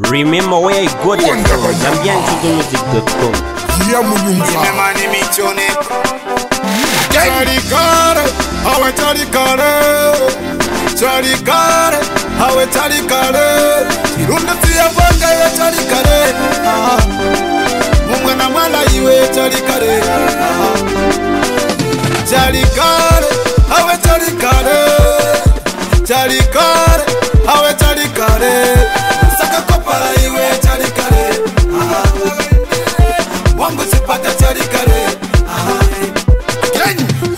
Remember where I got it from. Zambianchildrenmusic.com. Imemani michone Charikare, hawe charikare Charikare, hawe charikare Kirunda siya vanga ya charikare Mungana mala iwe charikare Charikare, hawe charikare Charikare, hawe charikare Saka kopala iwe charikare Wangu sipata charikare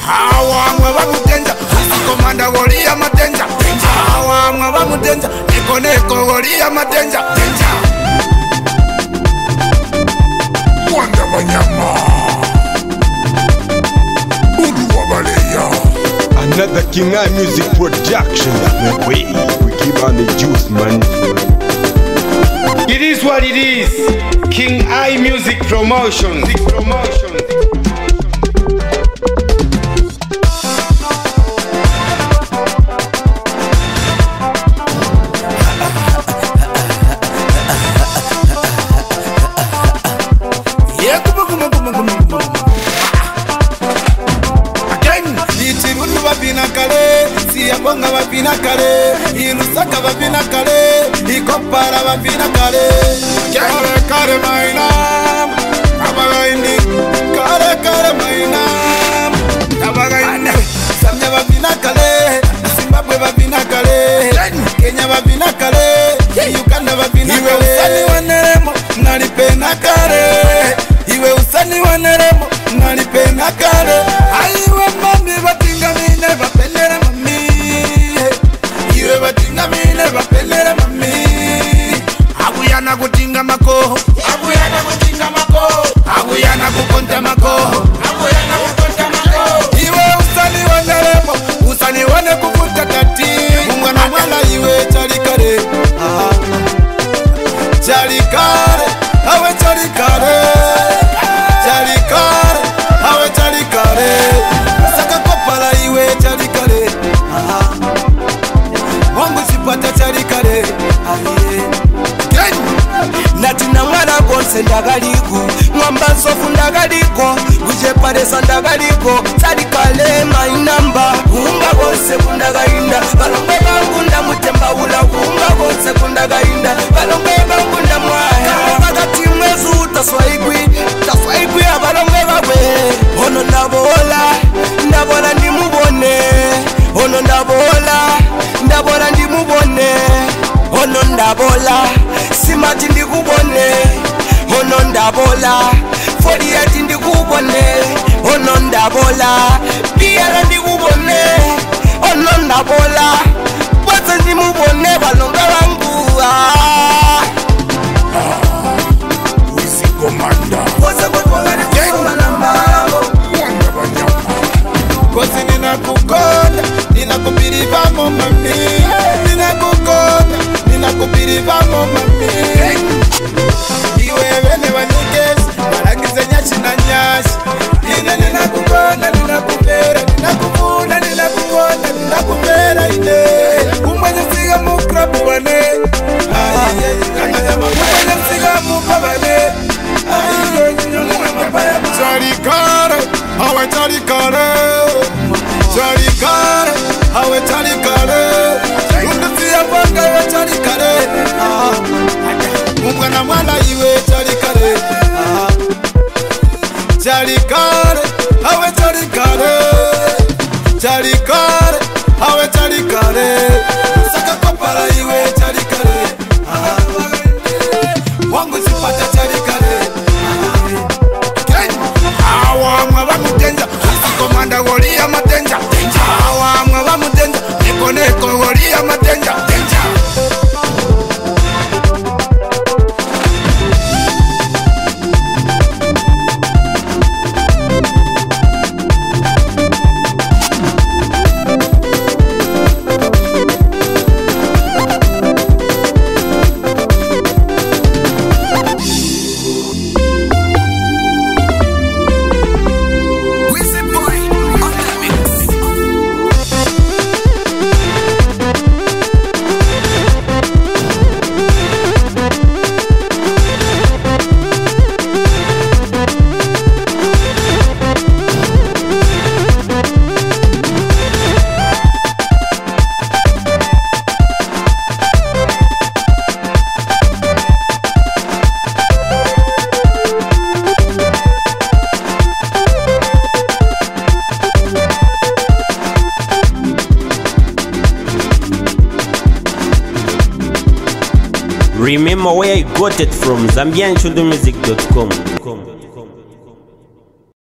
Hawa mwa mutenja Komanda golia matenja Hawa mwa mutenja Neko golia matenja Wanda wanyama Udu wabaleya. Another King I Music production. We keep on the juice, man. It is what it is. King I Music Promotion. Bonga vapina kare, ilusaka vapina kare, ikopara vapina kare. Kare kare mainam, abagaindi. Kare kare mainam, abagaindi. Samya vapina kare, Zimbabwe vapina kare, Kenya vapina kare, Uganda vapina kare. Iwe usani waneremo, nalipena kare. Iwe usani waneremo, nalipena kare. Aiwe mami vatinga mine vapendere mami. Iwe vatinga mine vapendere mami. Aguyana kutinga mako, aguyana kutinga mako, aguyana kukonta mako, aguyana kukonta mako. Iwe usani waneremo, usani wane kukuta tati. Mungana mwala iwe charikare, charikare, awe charikare, charikare, awe charikare. Saka kopala iwe charikare, wangu sipata charikare. Natina mwana gonse ndagaliko, mwamba sofu ndagaliko, uje paresa ndagaliko, charikale my number. Unga gonse kundagainda, balonge bangu ndamutemba ula. Unga gonse kundagainda, balonge bangu ndamwaya. Wakati mwezu taswaigwi abalonge bawe. Ono ndabola ndimubone. Ono ndabola ndimubone. Ono ndabola simati ndikubone. Ono ndabola 48 ndikubone. Ono ndabola biara ndikubone. Ono ndabola bwatse ndimubone balonga bangu. Wisi komanda Wose kutwala ndikuma nambabo. Wanda wanyama Kosi ninakukonda, ninakupirivamo mami. Ninakukonda, ninakupirivamo mami. Iwe vene vanigesi, valagize nyashi na nyashi. Ine ninakukonda, ninakupera, ninakufuna, ninakukonda, ninakupera ine. Umwenye siga mukrabu wane. Umwenye siga mupavane. Charikare, hawe charikare. Charikare, hawe charikare. Undusia vanga ya charikare. Mungana mwana iwe charikare. Charikare, hawe charikare. Charikare, hawe charikare. Saka kopala iwe charikare. Wangu sipata charikare. Hawa mwa mutenja, komanda golia matenja. Hawa mwa mutenja, neko golia matenja. Remember where I got it from, ZambianChunduMusic.com.